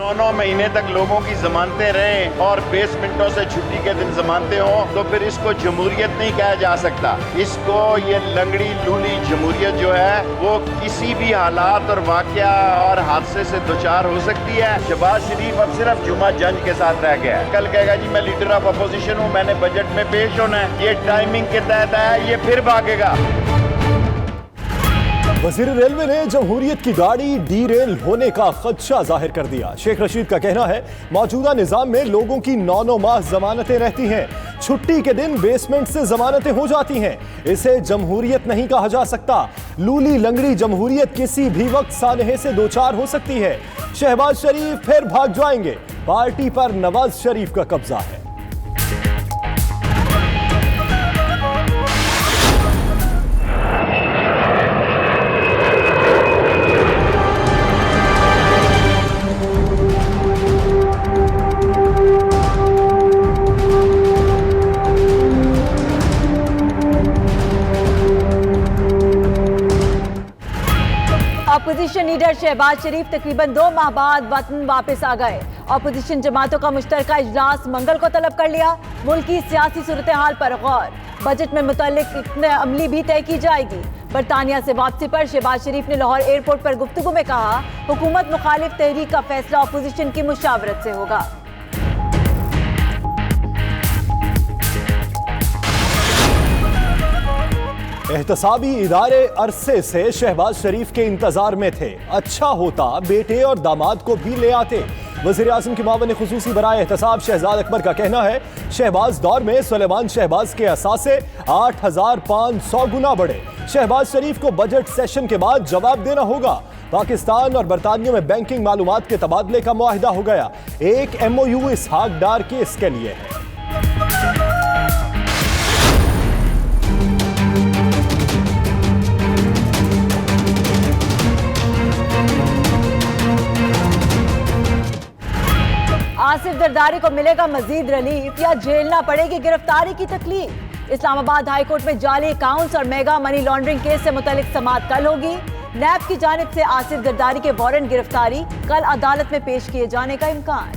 9 महीने तक लोगों की जमानतें रहें और 20 मिनटों से छुट्टी के दिन जमानतें हों, तो फिर इसको जमहूरियत नहीं कहा जा सकता। इसको ये लंगड़ी लूली जमहूरियत जो है वो किसी भी हालात और वाकया और हादसे से दोचार हो सकती है। शहबाज शरीफ अब सिर्फ जुमा जंज के साथ रह गया है। कल कहेगा जी मैं लीडर ऑफ अपोजिशन हूँ, मैंने बजट में पेश होना है, ये टाइमिंग के तहत है, ये फिर भागेगा। वजीर रेलवे ने जमहूरियत की गाड़ी डीरेल होने का खदशा जाहिर कर दिया। शेख रशीद का कहना है मौजूदा निजाम में लोगों की 9 माह जमानतें रहती हैं, छुट्टी के दिन बेसमेंट से जमानतें हो जाती हैं। इसे जमहूरियत नहीं कहा जा सकता। लूली लंगड़ी जमहूरियत किसी भी वक्त सानहे से दोचार हो सकती है। शहबाज शरीफ फिर भाग जाएंगे। पार्टी पर नवाज शरीफ का कब्जा है। अपोजिशन लीडर शहबाज शरीफ तकरीबन 2 माह बाद वतन वापस आ गए। अपोजिशन जमातों का मुश्तरका इजलास मंगल को तलब कर लिया। मुल्क की सियासी सूरत हाल पर गौर, बजट में मुतल्लिक अमली भी तय की जाएगी। बरतानिया से वापसी पर शहबाज शरीफ ने लाहौर एयरपोर्ट पर गुफ्तगू में कहा हुकूमत मुखालिफ तहरीक का फैसला अपोजिशन की मुशावरत से होगा। एहतसाबी इदारे अरसे से शहबाज शरीफ के इंतजार में थे। अच्छा होता बेटे और दामाद को भी ले आते। वज़ीर आज़म की मावन खुसूसी बराए एहतसाब शहजाद अकबर का कहना है शहबाज दौर में सुलेमान शहबाज के असासे 8500 गुना बढ़े। शहबाज शरीफ को बजट सेशन के बाद जवाब देना होगा। पाकिस्तान और बरतानिया में बैंकिंग मालूमात के तबादले का मुआहिदा हो गया। एक MOU इसहाक डार केस के लिए है। आसिफ जरदारी को मिलेगा मजीद रिलीफ या झेलना पड़ेगी गिरफ्तारी की तकलीफ। इस्लामाबाद हाई कोर्ट में जाली अकाउंट्स और मेगा मनी लॉन्ड्रिंग केस से मुतल्लिक समाअत कल होगी। नैब की जानिब से आसिफ जरदारी के वारंट गिरफ्तारी कल अदालत में पेश किए जाने का इम्कान।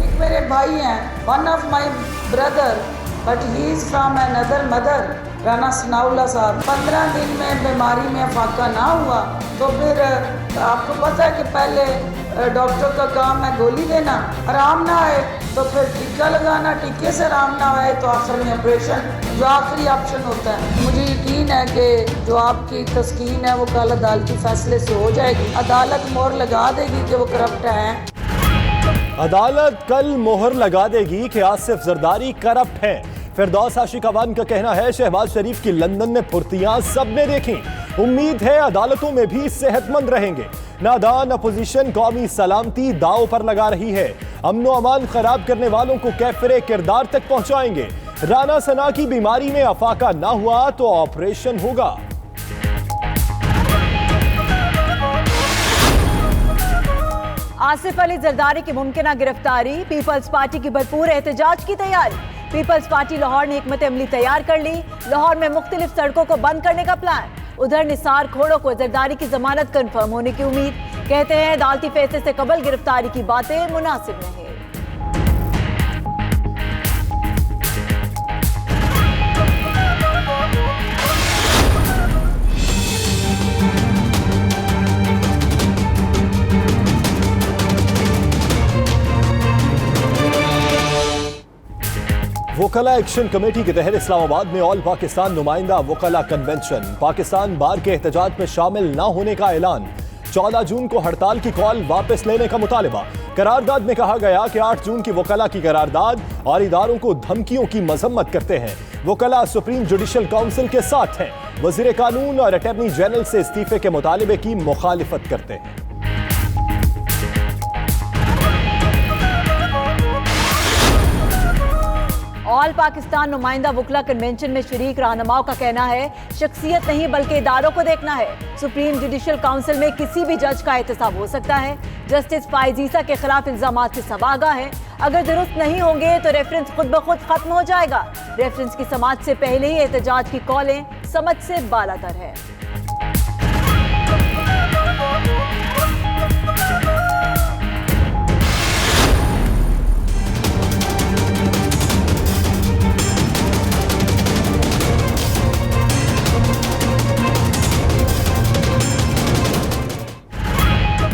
एक मेरे भाई हैं, one of my brother but he is from another mother, Rana Sanaullah साहब। 15 दिन में बीमारी में फाका ना हुआ तो फिर आपको पता है कि पहले डॉक्टर का काम है गोली देना, आराम ना आए तो फिर टीका लगाना, टीके से आराम ना आए तो आखिर में ऑपरेशन, जो आखिरी ऑप्शन होता है। मुझे यकीन है कि जो आपकी तस्कीन है वो कल अदालती फैसले से हो जाएगी। अदालत मोहर लगा देगी कि वो करप्ट हैं। अदालत कल मोहर लगा देगी कि आसिफ जरदारी करप्ट हैं। फिरदौस आशिक अवान का कहना है शहबाज शरीफ की लंदन में फुर्तियां सबने देखी। उम्मीद है अदालतों में भी सेहतमंद रहेंगे। नादान अपोजिशन कौमी सलामती दांव पर लगा रही है। अमनो अमान खराब करने वालों को कैफरे किरदार तक पहुंचाएंगे। राना सना की बीमारी में अफाका ना हुआ तो ऑपरेशन होगा। आसिफ अली जरदारी की मुमकिना गिरफ्तारी, पीपल्स पार्टी की भरपूर एहतजाज की तैयारी। पीपल्स पार्टी लाहौर ने हिकमत अमली तैयार कर ली। लाहौर में मुख्तलिफ सड़कों को बंद करने का प्लान। उधर निसार खोड़ो को जरदारी की जमानत कंफर्म होने की उम्मीद। कहते हैं अदालती फैसले से कबल गिरफ्तारी की बातें मुनासिब नहीं। वकला एक्शन कमेटी के तहत इस्लामाबाद में ऑल पाकिस्तान नुमाइंदा वकला कन्वेंशन, पाकिस्तान बार के एहतजाज में शामिल न होने का ऐलान। 14 जून को हड़ताल की कॉल वापस लेने का मुतालिबा। करारदाद में कहा गया कि 8 जून की वकला की करारदाद और इदारों को धमकियों की मजम्मत करते हैं। वकला सुप्रीम जुडिशल काउंसिल के साथ हैं। वजीर कानून और अटॉर्नी जनरल से इस्तीफे के मुतालिबे की मुखालिफत करते हैं। ऑल पाकिस्तान नुमाइंदा वकला कन्वेंशन में शरीक रहनुमाओं का कहना है शख्सियत नहीं बल्कि इदारों को देखना है। सुप्रीम जुडिशल काउंसिल में किसी भी जज का एहतसाब हो सकता है। जस्टिस फाइज ईसा के खिलाफ इल्जामात से सवागा है। अगर दुरुस्त नहीं होंगे तो रेफरेंस खुद ब खुद खत्म हो जाएगा। रेफरेंस की समाअत से पहले ही एहतजाज की कॉलें समझ से बालातर है।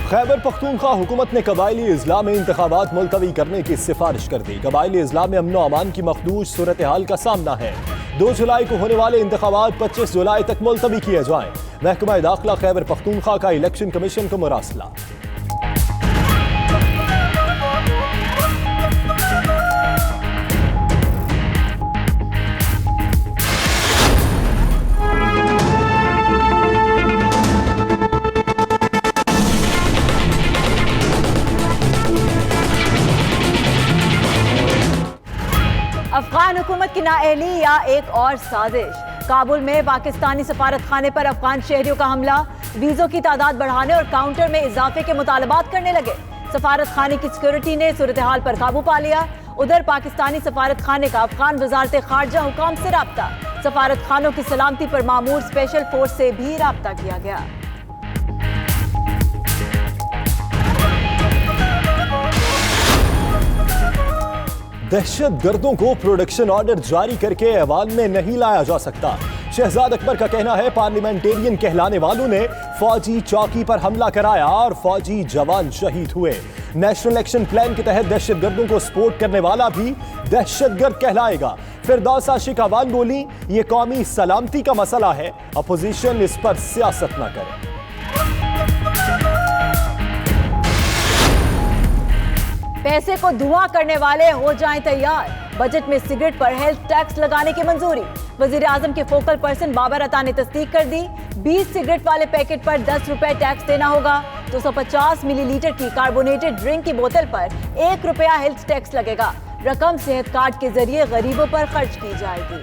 खैबर पख्तूनख्वा हुकूमत ने कबायली अजला में इंतखाबात मुलतवी करने की सिफारिश कर दी। कबायली अजला में अमन अमान की मखदूश सूरत हाल का सामना है। 2 जुलाई को होने वाले इंतखाबात 25 जुलाई तक मुलतवी किए जाएं। महकमा दाखिला खैबर पख्तूनख्वा का इलेक्शन कमीशन को मुरासला। अफगान हुकूमत की नाअहली या एक और साजिश। काबुल में पाकिस्तानी सफारत खाने पर अफगान शहरियों का हमला। वीजों की तादाद बढ़ाने और काउंटर में इजाफे के मुतालबात करने लगे। सफारत खाने की सिक्योरिटी ने सूरत हाल पर काबू पा लिया। उधर पाकिस्तानी सफारत खाने का अफगान वजारत खारजा हुकाम से राब्ता। सफारत खानों की सलामती पर मामूर स्पेशल फोर्स से भी राब्ता किया गया। दहशत गर्दों को प्रोडक्शन ऑर्डर जारी करके ऐवान में नहीं लाया जा सकता। शहजाद अकबर का कहना है पार्लियामेंटेरियन कहलाने वालों ने फौजी चौकी पर हमला कराया और फौजी जवान शहीद हुए। नेशनल एक्शन प्लान के तहत दहशत गर्दों को सपोर्ट करने वाला भी दहशतगर्द कहलाएगा। फिरदौस आशिक अवान बोली, ये कौमी सलामती का मसला है, अपोजिशन इस पर सियासत न करे। पैसे को धुआं करने वाले हो जाएं तैयार। बजट में सिगरेट पर हेल्थ टैक्स लगाने की मंजूरी। वजीर आजम के फोकल पर्सन बाबर अता ने तस्दीक कर दी। 20 सिगरेट वाले पैकेट पर 10 रुपए टैक्स देना होगा। 250 मिलीलीटर की कार्बोनेटेड ड्रिंक की बोतल पर 1 रुपया हेल्थ टैक्स लगेगा। रकम सेहत कार्ड के जरिए गरीबों पर खर्च की जाएगी।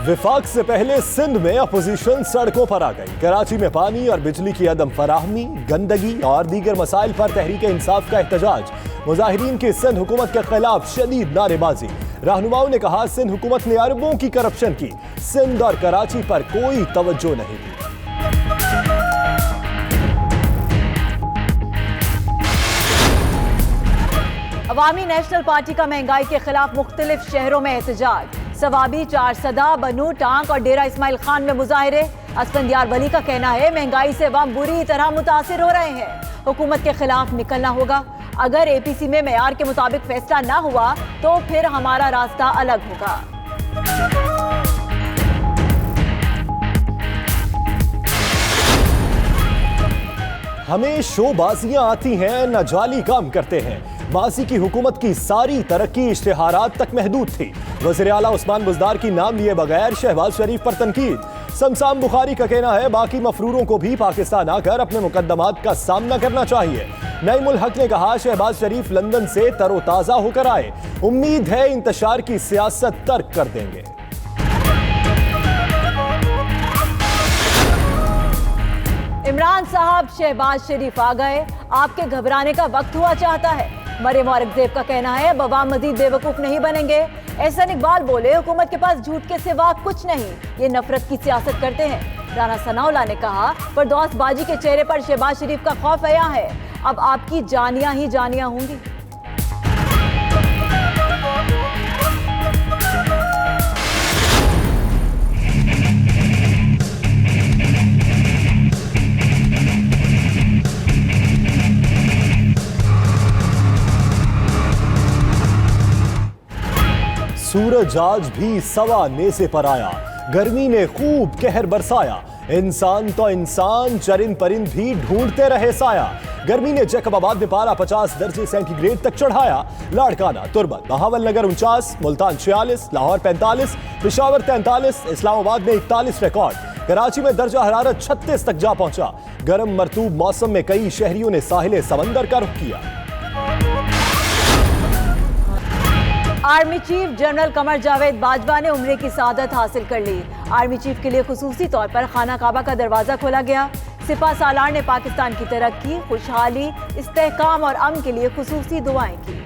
विफाक से पहले सिंध में अपोजिशन सड़कों पर आ गई। कराची में पानी और बिजली की अदम फराहमी, गंदगी और दीगर मसाइल पर तहरीक इंसाफ का एहतजाज। मुजाहिरीन की सिंध हुकूमत के खिलाफ शदीद नारेबाजी। रहनुमाओं ने कहा सिंध हुकूमत ने अरबों की करप्शन की, सिंध और कराची पर कोई तवज्जो नहीं दी। अवामी नेशनल पार्टी का महंगाई के खिलाफ मुख्तलिफ शहरों में एहतजाज। सवाबी, चारसदा, बनू, टांक और डेरा इस्माइल खान में मुजाहिरे। असफंदियार वली का कहना है महंगाई से अवाम बुरी तरह मुतासिर हो रहे हैं, हुकूमत के खिलाफ निकलना होगा। अगर एपीसी में मेयार के मुताबिक फैसला ना हुआ तो फिर हमारा रास्ता अलग होगा। हमें शोबाजियां आती हैं, न जाली काम करते हैं। माजी की हुकूमत की सारी तरक्की इश्तिहारात तक महदूद थी। वज़ीर आला उस्मान बुज़दार की नाम लिए बगैर शहबाज शरीफ पर तनकीद। समसाम बुखारी का कहना है बाकी मफरूरों को भी पाकिस्तान आकर अपने मुकद्दमात का सामना करना चाहिए। नईमुल हक ने कहा शहबाज शरीफ लंदन से तरोताज़ा होकर आए, उम्मीद है इंतशार की सियासत तर्क कर देंगे। इमरान साहब शहबाज शरीफ आ गए, आपके घबराने का वक्त हुआ चाहता है। मरियम औरंगजेब का कहना है अब अवाम मजीद बेवकूफ नहीं बनेंगे। एहसन इकबाल बोले हुकूमत के पास झूठ के सिवा कुछ नहीं, ये नफरत की सियासत करते हैं। राना सनाउल्लाह ने कहा परदौस बाजी के चेहरे पर शहबाज शरीफ का खौफ आया है, अब आपकी जानियां ही जानियां होंगी। सूरज आज भी सवा नेज़े पर आया, गर्मी ने खूब कहर बरसाया। इंसान तो इंसान, चरिंद परिंद भी ढूंढते रहे साया। गर्मी ने जैकबाबाद में पारा 50 दर्जे सेंटीग्रेड तक चढ़ाया। लाड़काना, तुर्बत, बहावलनगर 49, मुल्तान 46, लाहौर 45, पेशावर 43, इस्लामाबाद में 41 रिकॉर्ड। कराची में दर्जा हरारत 36 तक जा पहुंचा। गर्म मरतूब मौसम में कई शहरियों ने साहिल समंदर का रुख किया। Army chief general Qamar Javed Bajwa ने उम्रे की सआदत हासिल कर ली। आर्मी चीफ के लिए खुसूसी तौर पर खाना काबा का दरवाजा खोला गया। सिपा सालार ने पाकिस्तान की तरक्की, खुशहाली, इस्तेहकाम और अमन के लिए खुसूसी दुआएं की।